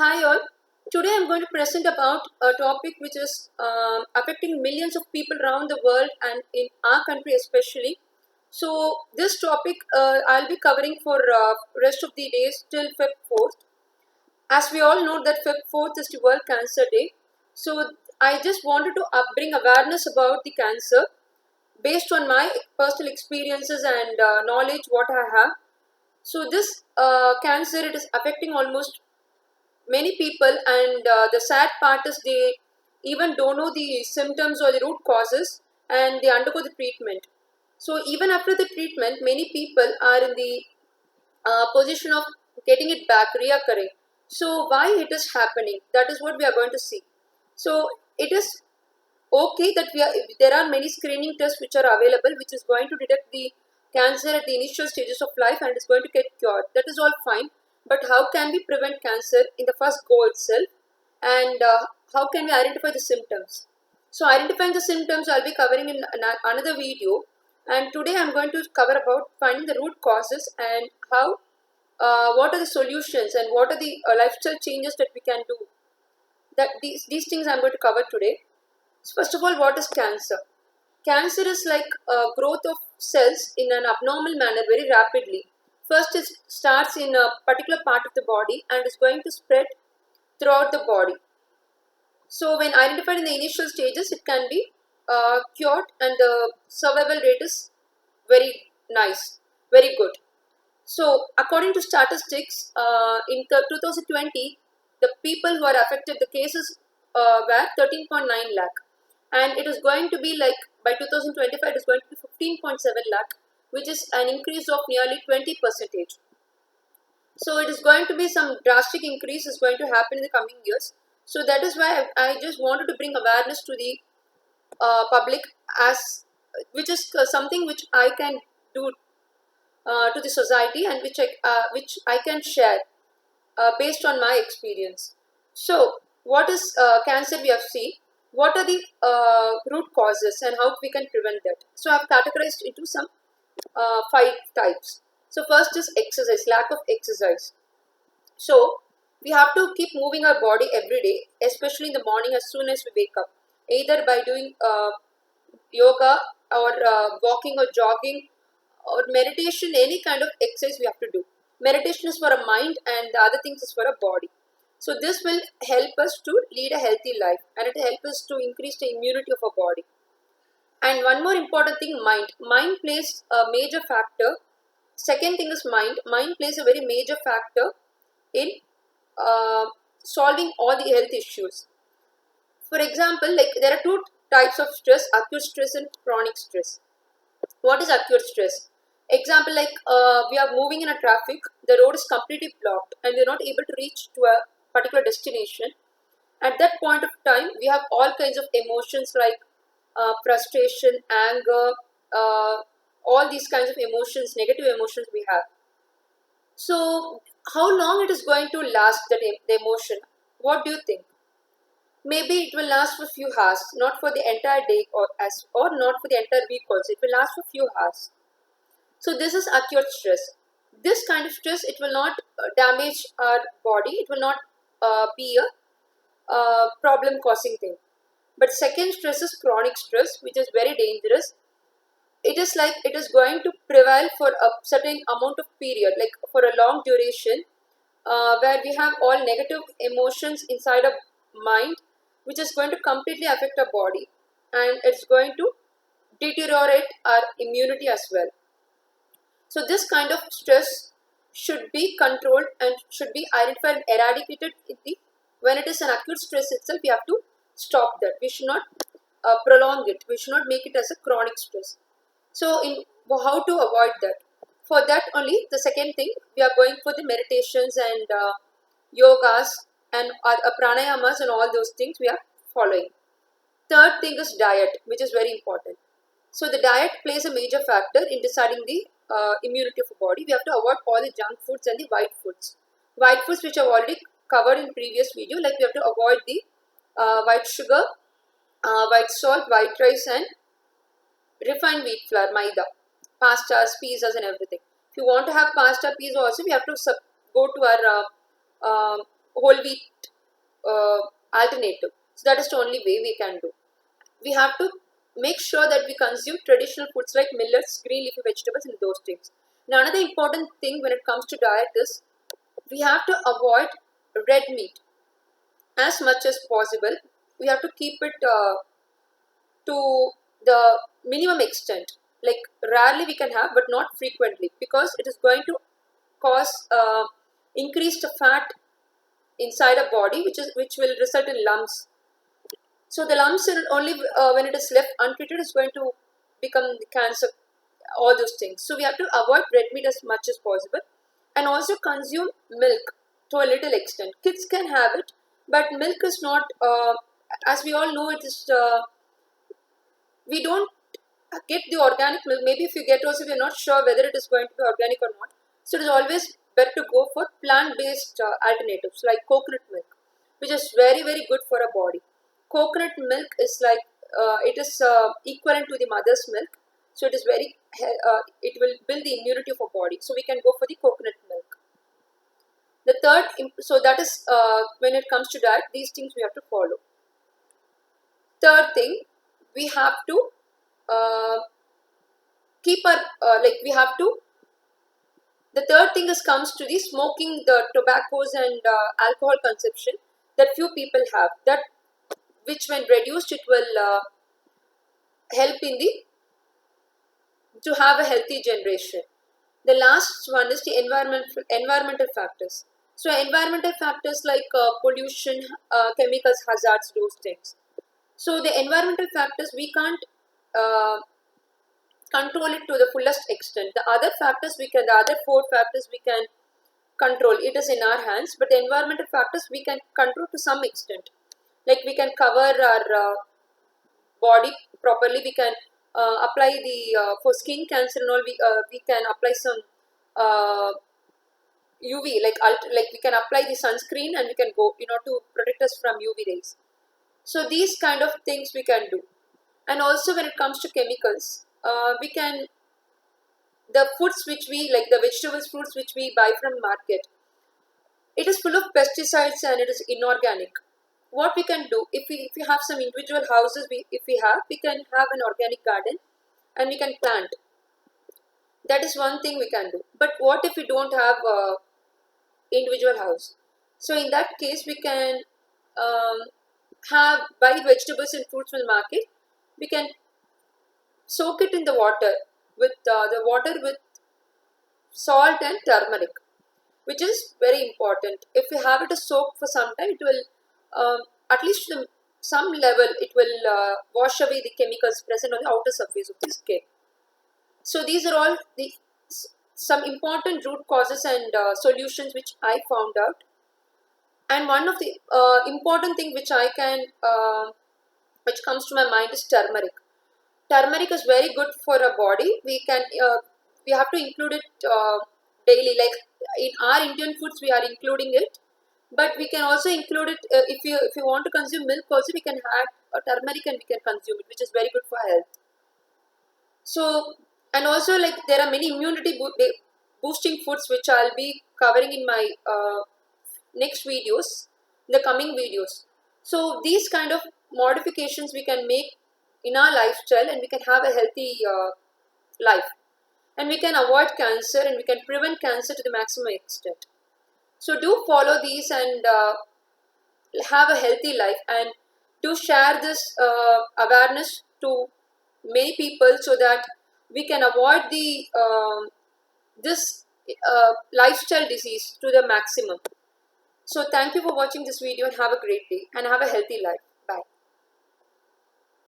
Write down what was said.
Hi all. Today I'm going to present about a topic which is affecting millions of people around the world and in our country especially. So this topic I'll be covering for rest of the days till Feb 4th. As we all know that Feb 4th is the World Cancer Day. So I just wanted to bring awareness about the cancer based on my personal experiences and knowledge what I have. So this cancer, it is affecting almost many people, and the sad part is they even don't know the symptoms or the root causes, and they undergo the treatment. So even after the treatment, many people are in the position of getting it back, reoccurring. So why it is happening, that is what we are going to see. So it is okay that there are many screening tests which are available, which is going to detect the cancer at the initial stages of life and is going to get cured. That is all fine. But how can we prevent cancer in the first go itself? And how can we identify the symptoms? So identifying the symptoms I'll be covering in another video. And today I'm going to cover about finding the root causes and how what are the solutions and what are the lifestyle changes that we can do. That these things I'm going to cover today. So first of all, what is cancer? Cancer is like a growth of cells in an abnormal manner very rapidly. First, it starts in a particular part of the body and is going to spread throughout the body. So, when identified in the initial stages, it can be cured, and the survival rate is very nice, very good. So, according to statistics, in 2020, the people who are affected, the cases were 13.9 lakh, and it is going to be like by 2025, it is going to be 15.7 lakh, which is an increase of nearly 20 percentage. So, it is going to be some drastic increase is going to happen in the coming years. So, that is why I just wanted to bring awareness to the public, as which is something which I can do to the society, and which I can share based on my experience. So, what is cancer? We have seen. What are the root causes and how we can prevent that? So, I have categorized into some five types. So, first is exercise, lack of exercise. So, we have to keep moving our body every day, especially in the morning as soon as we wake up, either by doing yoga or walking or jogging or meditation, any kind of exercise we have to do. Meditation is for a mind and the other things is for a body. So this will help us to lead a healthy life, and it helps us to increase the immunity of our body. And one more important thing, mind. Mind plays a major factor. Second thing is mind. Mind plays a very major factor in uh, solving all the health issues. For example, like there are two types of stress: acute stress and chronic stress. What is acute stress? Example, like we are moving in a traffic, the road is completely blocked and we are not able to reach to a particular destination. At that point of time, we have all kinds of emotions like frustration, anger, uh, all these kinds of emotions, negative emotions we have. So how long it is going to last, that the emotion? What do you think? Maybe it will last for few hours, not for the entire day, or not for the entire week also. It will last for few hours. So this is acute stress. This kind of stress, it will not damage our body. It will not be a problem causing thing. But second stress is chronic stress, which is very dangerous. It is like it is going to prevail for a certain amount of period, like for a long duration, where we have all negative emotions inside our mind, which is going to completely affect our body, and it's going to deteriorate our immunity as well. So this kind of stress should be controlled and should be identified and eradicated when it is an acute stress itself. We have to stop that. We should not prolong it. We should not make it as a chronic stress. So in how to avoid that? For that only, the second thing, we are going for the meditations and yogas and pranayamas and all those things we are following. Third thing is diet, which is very important. So the diet plays a major factor in deciding the immunity of the body. We have to avoid all the junk foods and the white foods. White foods, which I've already covered in previous video, like we have to avoid the white sugar, white salt, white rice, and refined wheat flour, maida, pastas, pizzas, and everything. If you want to have pasta, pizza also, we have to go to our whole wheat uh, alternative. So that is the only way we can do. We have to make sure that we consume traditional foods like millets, green leafy vegetables, and those things. Now, another important thing when it comes to diet is we have to avoid red meat as much as possible. We have to keep it to the minimum extent. Like rarely we can have, but not frequently, because it is going to cause increased fat inside a body, which will result in lumps. So the lumps will only when it is left untreated is going to become cancer, all those things. So we have to avoid red meat as much as possible, and also consume milk to a little extent. Kids can have it, but milk is not. As we all know, it is. We don't get the organic milk. Maybe if you get also, we are not sure whether it is going to be organic or not. So it is always better to go for plant-based alternatives like coconut milk, which is very very good for a body. Coconut milk is like it is equivalent to the mother's milk, so it is very it will build the immunity of a body. So we can go for the coconut milk. The third, so that is when it comes to diet, these things we have to follow. Third thing, we have to uh, keep our like we have to. The third thing is comes to the smoking, the tobaccos and alcohol consumption that few people have. That which when reduced, it will help in the to have a healthy generation. The last one is the environmental factors. So environmental factors like pollution, chemicals, hazards, those things. So the environmental factors we can't uh, control it to the fullest extent. The other factors we can, the other four factors we can control. It is in our hands, but the environmental factors we can control to some extent. Like we can cover our body properly. We can apply the for skin cancer and all. We can apply some uh, UV like we can apply the sunscreen and we can go to protect us from UV rays. So these kind of things we can do. And also when it comes to chemicals, we can the foods which we like the vegetables fruits which we buy from market, it is full of pesticides and it is inorganic. What we can do, if we have some individual houses, if we can have an organic garden and we can plant. That is one thing we can do. But what if we don't have a individual house? So in that case we can um, have buy vegetables and fruits from the market. We can soak it in the water with salt and turmeric, which is very important. If we have it soaked for some time, it will at least to some level it will wash away the chemicals present on the outer surface of the skin. So these are all the some important root causes and solutions which I found out. And one of the important thing which I can which comes to my mind is turmeric. Turmeric is very good for a body. We have to include it daily. Like in our Indian foods, we are including it, but we can also include it if you want to consume milk. Also, we can add turmeric and we can consume it, which is very good for health. So and also like there are many immunity boosting foods which I'll be covering in my next videos, the coming videos. So these kind of modifications we can make in our lifestyle and we can have a healthy life, and we can avoid cancer and we can prevent cancer to the maximum extent. So do follow these and have a healthy life, and do share this awareness to many people so that we can avoid the this lifestyle disease to the maximum. So thank you for watching this video and have a great day and have a healthy life.